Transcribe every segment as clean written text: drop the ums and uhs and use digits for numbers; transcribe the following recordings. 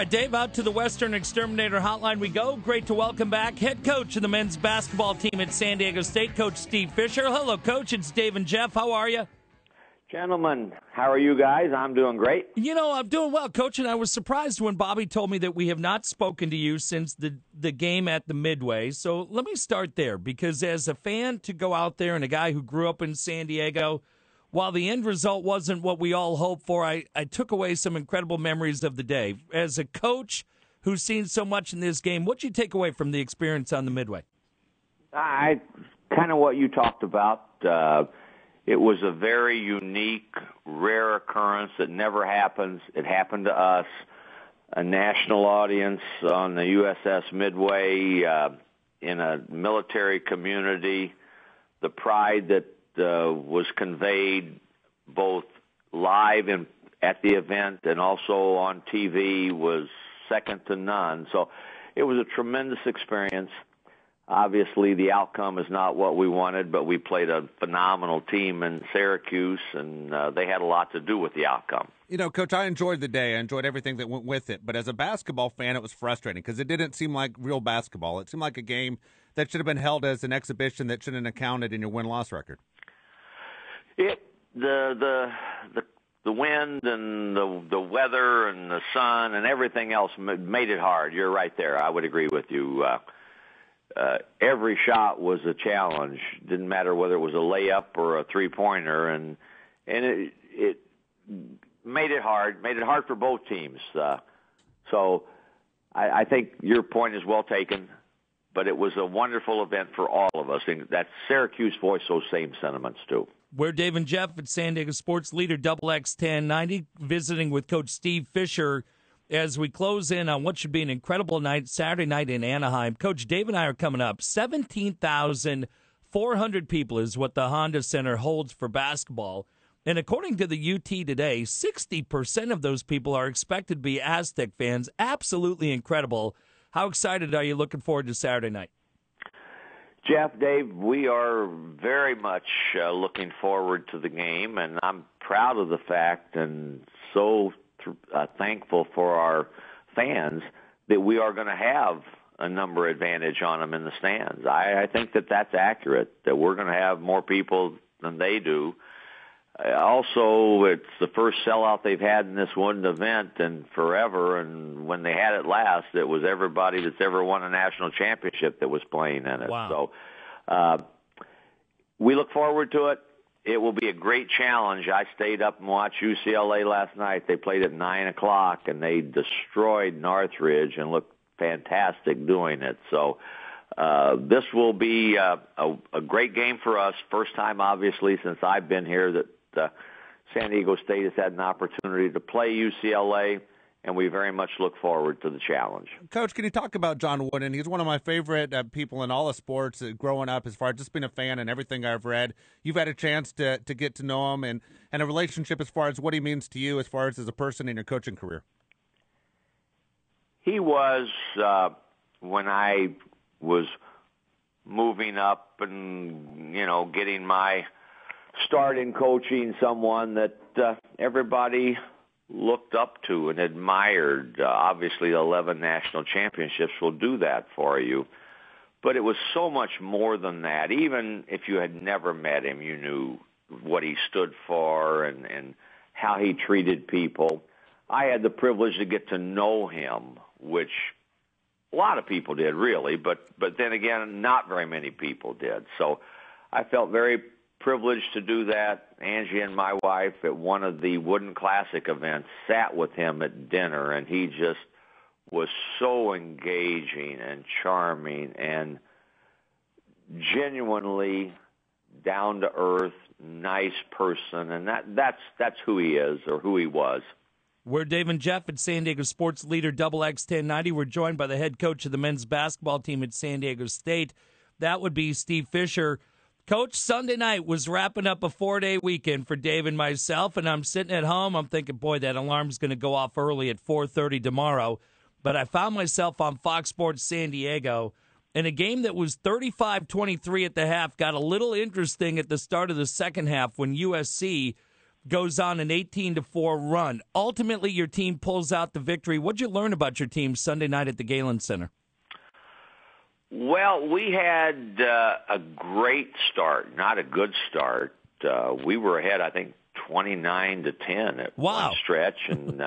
right, Dave, out to the Western Exterminator Hotline we go. Great to welcome back head coach of the men's basketball team at San Diego State, Coach Steve Fisher. Hello, Coach. It's Dave and Jeff. How are you? Gentlemen, how are you guys? I'm doing great. You know, I'm doing well, Coach, and I was surprised when Bobby told me that we have not spoken to you since the game at the Midway. So let me start there, because as a fan to go out there and a guy who grew up in San Diego, while the end result wasn't what we all hoped for, I took away some incredible memories of the day. As a coach who's seen so much in this game, what'd you take away from the experience on the Midway? Kind of what you talked about. It was a very unique, rare occurrence that never happens. It happened to us, a national audience on the USS Midway, in a military community, the pride that was conveyed both live at the event and also on TV was second to none. So it was a tremendous experience. Obviously, the outcome is not what we wanted, but we played a phenomenal team in Syracuse, and they had a lot to do with the outcome. You know, Coach, I enjoyed the day. I enjoyed everything that went with it. But as a basketball fan, it was frustrating because it didn't seem like real basketball. It seemed like a game that should have been held as an exhibition that shouldn't have counted in your win-loss record. The wind and the weather and the sun and everything else made it hard. You're right there. I would agree with you. Every shot was a challenge. Didn't matter whether it was a layup or a three-pointer, and it made it hard. Made it hard for both teams. So I think your point is well taken. But it was a wonderful event for all of us. And that Syracuse voiced those same sentiments too. We're Dave and Jeff at San Diego Sports Leader XX1090, visiting with Coach Steve Fisher as we close in on what should be an incredible night, Saturday night in Anaheim. Coach, Dave and I are coming up. 17,400 people is what the Honda Center holds for basketball. And according to the UT today, 60% of those people are expected to be Aztec fans. Absolutely incredible. How excited are you looking forward to Saturday night? Jeff, Dave, we are very much looking forward to the game, and I'm proud of the fact and so thankful for our fans that we are going to have a number advantage on them in the stands. I think that that's accurate, that we're going to have more people than they do. Also, it's the first sellout they've had in this one event in forever, and when they had it last, it was everybody that's ever won a national championship that was playing in it. Wow. So we look forward to it. It will be a great challenge. I stayed up and watched UCLA last night. They played at 9 o'clock, and they destroyed Northridge and looked fantastic doing it. So this will be a great game for us. First time, obviously, since I've been here that San Diego State has had an opportunity to play UCLA, and we very much look forward to the challenge. Coach, can you talk about John Wooden? He's one of my favorite people in all of sports growing up, as far as just being a fan and everything I've read. You've had a chance to get to know him and a relationship as far as what he means to you as far as a person in your coaching career. He was, when I was moving up and, getting my start in coaching, someone that everybody looked up to and admired. Obviously, 11 national championships will do that for you. But it was so much more than that. Even if you had never met him, you knew what he stood for and how he treated people. I had the privilege to get to know him, which a lot of people did, really, but then again, not very many people did. So I felt very privileged to do that. Angie and my wife at one of the Wooden Classic events sat with him at dinner, and he just was so engaging and charming and genuinely down-to-earth, nice person, and that's who he is, or who he was. We're Dave and Jeff at San Diego Sports Leader XX1090. We're joined by the head coach of the men's basketball team at San Diego State. That would be Steve Fisher. Coach, Sunday night was wrapping up a 4-day weekend for Dave and myself, and I'm sitting at home. I'm thinking, boy, that alarm's going to go off early at 4:30 tomorrow. But I found myself on Fox Sports San Diego, and a game that was 35-23 at the half got a little interesting at the start of the second half when USC goes on an 18-4 run. Ultimately, your team pulls out the victory. What'd you learn about your team Sunday night at the Galen Center? Well, we had a great start, not a good start. We were ahead, I think, 29-10 at one stretch, and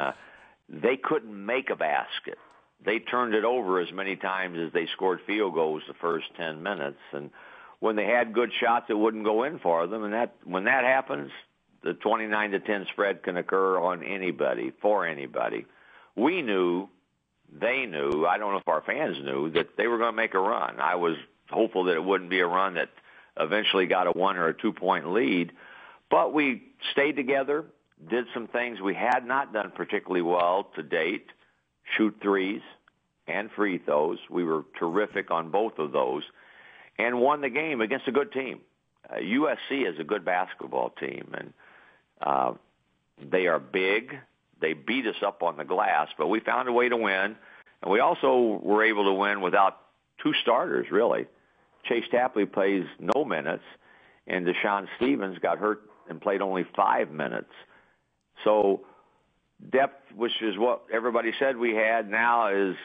they couldn't make a basket. They turned it over as many times as they scored field goals the first 10 minutes, and when they had good shots, it wouldn't go in for them, and when that happens, the 29-10 spread can occur on anybody, for anybody. We knew, they knew, I don't know if our fans knew, that they were going to make a run. I was hopeful that it wouldn't be a run that eventually got a 1 or a 2 point lead, but we stayed together, did some things we had not done particularly well to date, shoot threes and free throws. We were terrific on both of those and won the game against a good team. USC is a good basketball team, and they are big. They beat us up on the glass, but we found a way to win, and we also were able to win without two starters, really. Chase Tapley plays no minutes, and Deshaun Stevens got hurt and played only 5 minutes. So depth, which is what everybody said we had, now is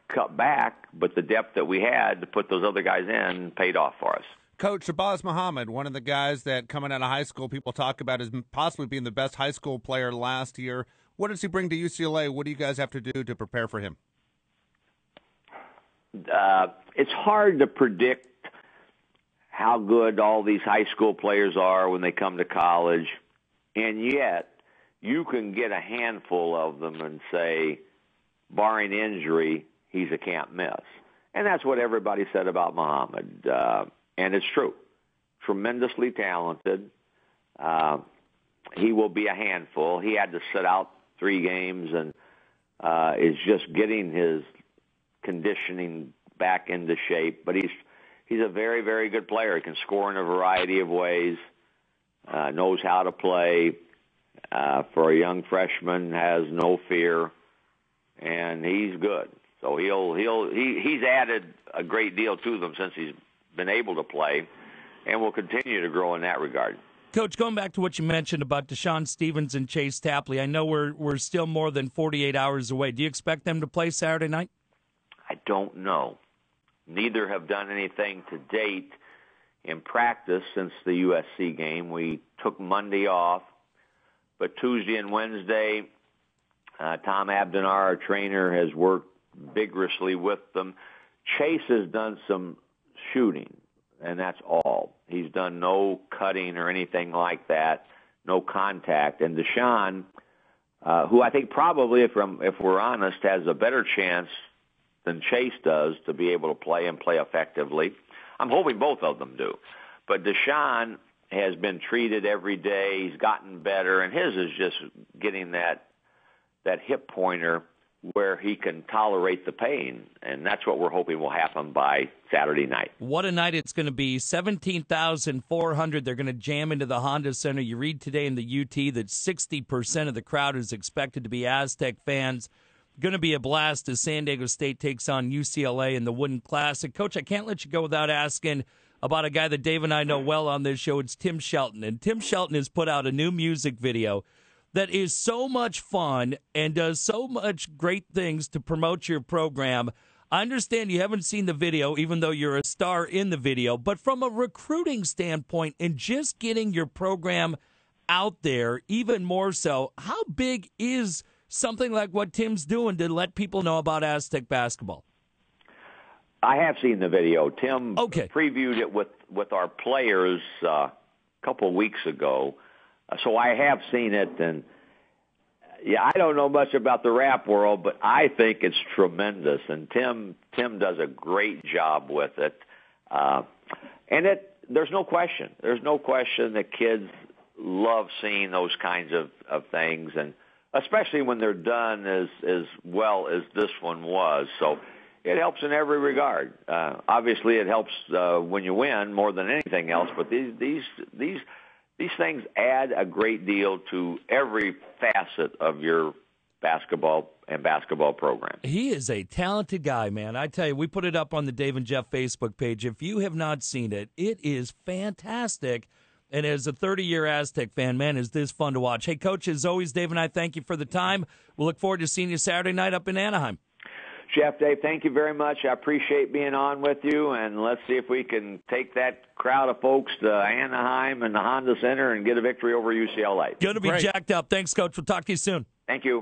cut back, but the depth that we had to put those other guys in paid off for us. Coach Shabazz Muhammad, one of the guys that coming out of high school people talk about as possibly being the best high school player last year. What does he bring to UCLA? What do you guys have to do to prepare for him? It's hard to predict how good all these high school players are when they come to college, and yet you can get a handful of them and say, barring injury, he's a can't miss. And that's what everybody said about Muhammad, and it's true. Tremendously talented. He will be a handful. He had to sit out 3 games and is just getting his conditioning back into shape. But he's a very, very good player. He can score in a variety of ways, knows how to play. For a young freshman, has no fear, and he's good. So he's added a great deal to them since he's been able to play, and will continue to grow in that regard. Coach, going back to what you mentioned about Deshaun Stevens and Chase Tapley, I know we're still more than 48 hours away. Do you expect them to play Saturday night? I don't know. Neither have done anything to date in practice since the USC game. We took Monday off, but Tuesday and Wednesday, Tom Abdenar, our trainer, has worked vigorously with them. Chase has done some shooting, and that's all. He's done no cutting or anything like that, no contact. And Deshaun, who I think probably, if we're honest, has a better chance than Chase does to be able to play and play effectively. I'm hoping both of them do. But Deshaun has been treated every day. He's gotten better, and his is just getting that hip pointer where he can tolerate the pain, and that's what we're hoping will happen by Saturday night. What a night it's going to be. 17,400. They're going to jam into the Honda Center. You read today in the UT that 60% of the crowd is expected to be Aztec fans. Going to be a blast as San Diego State takes on UCLA in the Wooden Classic. Coach, I can't let you go without asking about a guy that Dave and I know well on this show. It's Tim Shelton, and Tim Shelton has put out a new music video that is so much fun and does so much great things to promote your program. I understand you haven't seen the video, even though you're a star in the video, but from a recruiting standpoint and just getting your program out there even more so, how big is something like what Tim's doing to let people know about Aztec basketball? I have seen the video. Tim Okay. previewed it with our players a couple of weeks ago. So I have seen it, and yeah, I don't know much about the rap world, but I think it's tremendous, and Tim does a great job with it. And there's no question. There's no question that kids love seeing those kinds of things, and especially when they're done as well as this one was. So it helps in every regard. Obviously, it helps when you win more than anything else, but these things add a great deal to every facet of your basketball program. He is a talented guy, man. I tell you, we put it up on the Dave and Jeff Facebook page. If you have not seen it, it is fantastic. And as a 30-year Aztec fan, man, is this fun to watch. Hey, Coach, as always, Dave and I thank you for the time. We'll look forward to seeing you Saturday night up in Anaheim. Jeff, Dave, thank you very much. I appreciate being on with you, and let's see if we can take that crowd of folks to Anaheim and the Honda Center and get a victory over UCLA. Going to be jacked up. Thanks, Coach. We'll talk to you soon. Thank you.